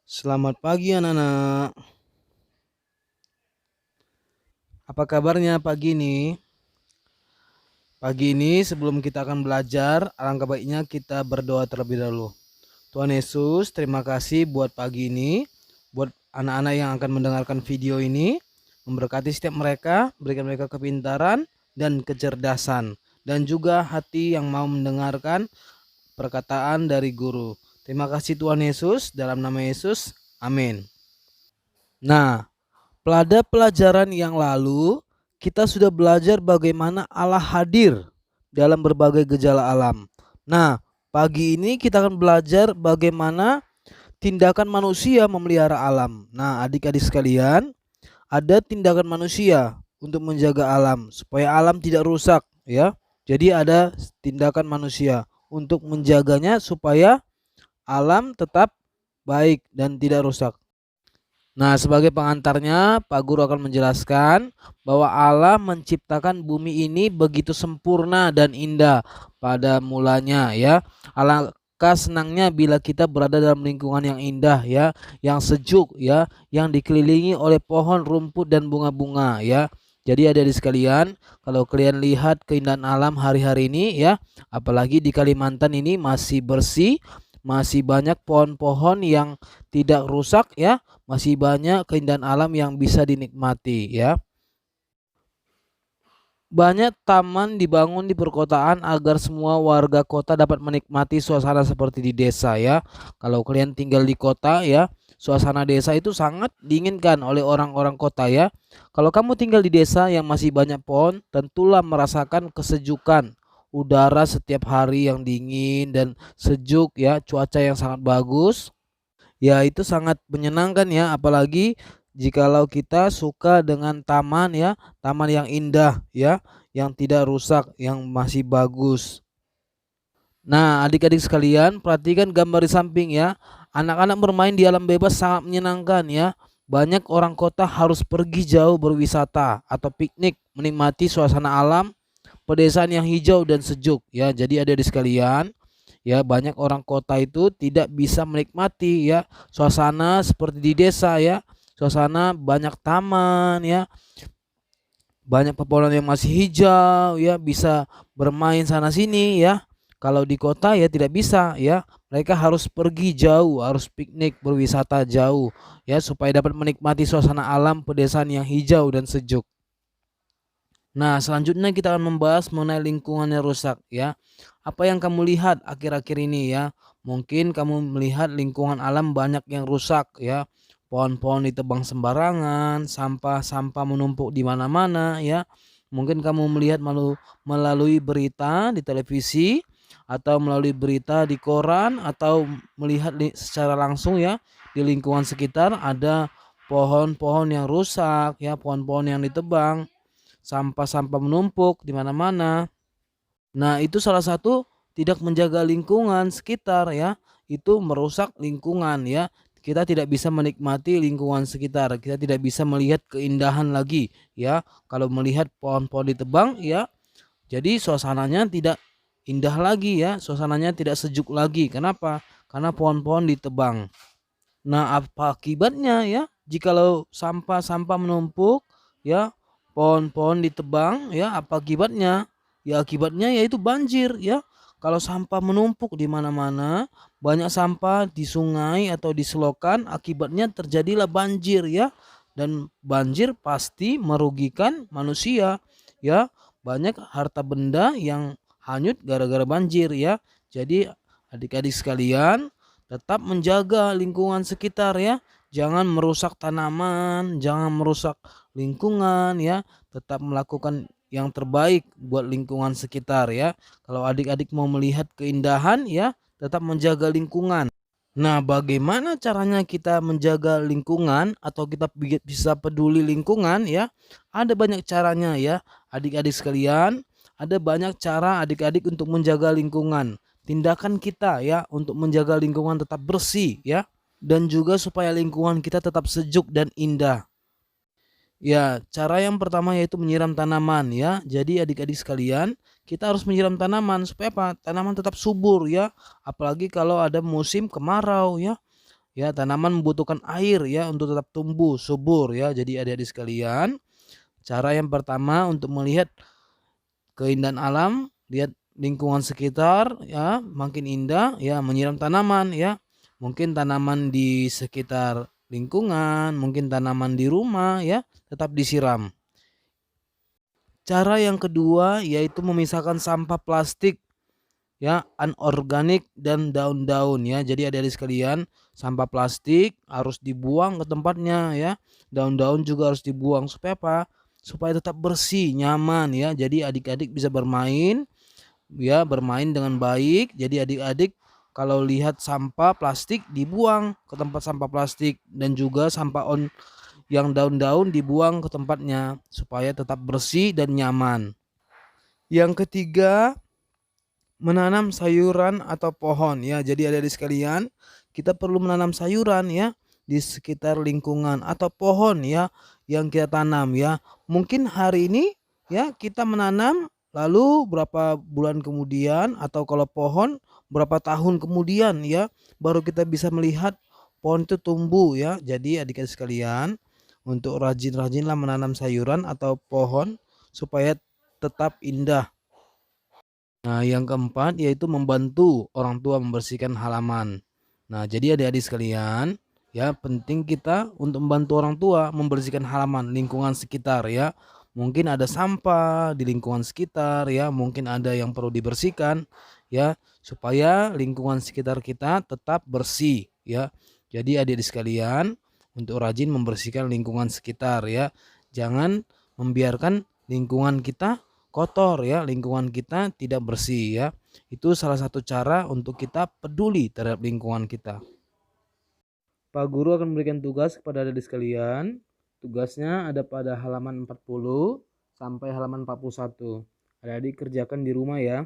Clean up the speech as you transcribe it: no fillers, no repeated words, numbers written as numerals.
Selamat pagi anak-anak. Apa kabarnya pagi ini? Pagi ini sebelum kita akan belajar, alangkah baiknya kita berdoa terlebih dahulu. Tuhan Yesus, terima kasih buat pagi ini, buat anak-anak yang akan mendengarkan video ini. Memberkati setiap mereka, berikan mereka kepintaran dan kecerdasan, dan juga hati yang mau mendengarkan perkataan dari guru. Terima kasih Tuhan Yesus, dalam nama Yesus, amin. Nah, pada pelajaran yang lalu, kita sudah belajar bagaimana Allah hadir dalam berbagai gejala alam. Nah, pagi ini kita akan belajar bagaimana tindakan manusia memelihara alam. Nah, adik-adik sekalian, ada tindakan manusia untuk menjaga alam supaya alam tidak rusak, ya. Jadi ada tindakan manusia untuk menjaganya supaya alam tetap baik dan tidak rusak. Nah, sebagai pengantarnya, Pak Guru akan menjelaskan bahwa Allah menciptakan bumi ini begitu sempurna dan indah pada mulanya, ya. Alangkah senangnya bila kita berada dalam lingkungan yang indah, ya, yang sejuk, ya, yang dikelilingi oleh pohon, rumput dan bunga-bunga, ya. Jadi adik-adik sekalian, kalau kalian lihat keindahan alam hari-hari ini, ya, apalagi di Kalimantan ini masih bersih, masih banyak pohon-pohon yang tidak rusak, ya, masih banyak keindahan alam yang bisa dinikmati, ya. Banyak taman dibangun di perkotaan agar semua warga kota dapat menikmati suasana seperti di desa, ya. Kalau kalian tinggal di kota, ya, suasana desa itu sangat diinginkan oleh orang-orang kota, ya. Kalau kamu tinggal di desa yang masih banyak pohon, tentulah merasakan kesejukan udara setiap hari yang dingin dan sejuk, ya, cuaca yang sangat bagus. Ya, itu sangat menyenangkan, ya, apalagi jikalau kita suka dengan taman, ya, taman yang indah, ya, yang tidak rusak, yang masih bagus. Nah, adik-adik sekalian, perhatikan gambar di samping, ya. Anak-anak bermain di alam bebas sangat menyenangkan, ya. Banyak orang kota harus pergi jauh berwisata atau piknik menikmati suasana alam pedesaan yang hijau dan sejuk, ya. Jadi adik-adik sekalian, ya, banyak orang kota itu tidak bisa menikmati, ya, suasana seperti di desa, ya. Suasana banyak taman, ya, banyak pepohonan yang masih hijau, ya, bisa bermain sana sini, ya. Kalau di kota ya tidak bisa, ya. Mereka harus pergi jauh, harus piknik berwisata jauh, ya, supaya dapat menikmati suasana alam pedesaan yang hijau dan sejuk. Nah, selanjutnya kita akan membahas mengenai lingkungan yang rusak, ya. Apa yang kamu lihat akhir-akhir ini, ya? Mungkin kamu melihat lingkungan alam banyak yang rusak, ya. Pohon-pohon ditebang sembarangan, sampah-sampah menumpuk di mana-mana, ya. Mungkin kamu melihat melalui berita di televisi atau melalui berita di koran atau melihat secara langsung, ya, di lingkungan sekitar ada pohon-pohon yang rusak, ya, pohon-pohon yang ditebang. Sampah-sampah menumpuk di mana-mana. Nah, itu salah satu tidak menjaga lingkungan sekitar, ya. Itu merusak lingkungan, ya. Kita tidak bisa menikmati lingkungan sekitar. Kita tidak bisa melihat keindahan lagi, ya. Kalau melihat pohon-pohon ditebang, ya, jadi suasananya tidak indah lagi, ya. Suasananya tidak sejuk lagi. Kenapa? Karena pohon-pohon ditebang. Nah, apa akibatnya, ya? Jikalau sampah-sampah menumpuk, ya, pohon-pohon ditebang, ya, apa akibatnya? Ya, akibatnya yaitu banjir, ya. Kalau sampah menumpuk di mana-mana, banyak sampah di sungai atau di selokan, akibatnya terjadilah banjir, ya. Dan banjir pasti merugikan manusia, ya. Banyak harta benda yang hanyut gara-gara banjir, ya. Jadi adik-adik sekalian, tetap menjaga lingkungan sekitar, ya. Jangan merusak tanaman, jangan merusak lingkungan, ya. Tetap melakukan yang terbaik buat lingkungan sekitar, ya. Kalau adik-adik mau melihat keindahan, ya, tetap menjaga lingkungan. Nah, bagaimana caranya kita menjaga lingkungan atau kita bisa peduli lingkungan, ya? Ada banyak caranya, ya. Adik-adik sekalian, ada banyak cara adik-adik untuk menjaga lingkungan. Tindakan kita, ya, untuk menjaga lingkungan tetap bersih, ya, dan juga supaya lingkungan kita tetap sejuk dan indah. Ya, cara yang pertama yaitu menyiram tanaman, ya. Jadi adik-adik sekalian, kita harus menyiram tanaman supaya apa? Tanaman tetap subur, ya. Apalagi kalau ada musim kemarau, ya. Ya, tanaman membutuhkan air ya untuk tetap tumbuh subur ya. Jadi adik-adik sekalian, cara yang pertama untuk melihat keindahan alam, lihat lingkungan sekitar ya, makin indah ya, menyiram tanaman ya. Mungkin tanaman di sekitar lingkungan, mungkin tanaman di rumah ya, tetap disiram. Cara yang kedua yaitu memisahkan sampah plastik ya, anorganik dan daun-daun ya. Jadi adik-adik sekalian, sampah plastik harus dibuang ke tempatnya ya. Daun-daun juga harus dibuang supaya apa? Supaya tetap bersih, nyaman ya. Jadi adik-adik bisa bermain ya, bermain dengan baik. Jadi adik-adik kalau lihat sampah plastik dibuang ke tempat sampah plastik, dan juga yang daun-daun dibuang ke tempatnya supaya tetap bersih dan nyaman. Yang ketiga, menanam sayuran atau pohon ya. Jadi adik-adik sekalian, kita perlu menanam sayuran ya di sekitar lingkungan atau pohon ya yang kita tanam ya. Mungkin hari ini ya kita menanam, lalu berapa bulan kemudian atau kalau pohon berapa tahun kemudian ya baru kita bisa melihat pohon itu tumbuh ya. Jadi adik-adik sekalian, untuk rajin-rajinlah menanam sayuran atau pohon supaya tetap indah. Nah, yang keempat yaitu membantu orang tua membersihkan halaman. Nah, jadi adik-adik sekalian, ya penting kita untuk membantu orang tua membersihkan halaman, lingkungan sekitar ya. Mungkin ada sampah di lingkungan sekitar ya, mungkin ada yang perlu dibersihkan ya, supaya lingkungan sekitar kita tetap bersih ya. Jadi adik-adik sekalian, untuk rajin membersihkan lingkungan sekitar ya. Jangan membiarkan lingkungan kita kotor ya, lingkungan kita tidak bersih ya. Itu salah satu cara untuk kita peduli terhadap lingkungan kita. Pak Guru akan memberikan tugas kepada adik sekalian. Tugasnya ada pada halaman 40 sampai halaman 41. Adik-adik kerjakan di rumah ya.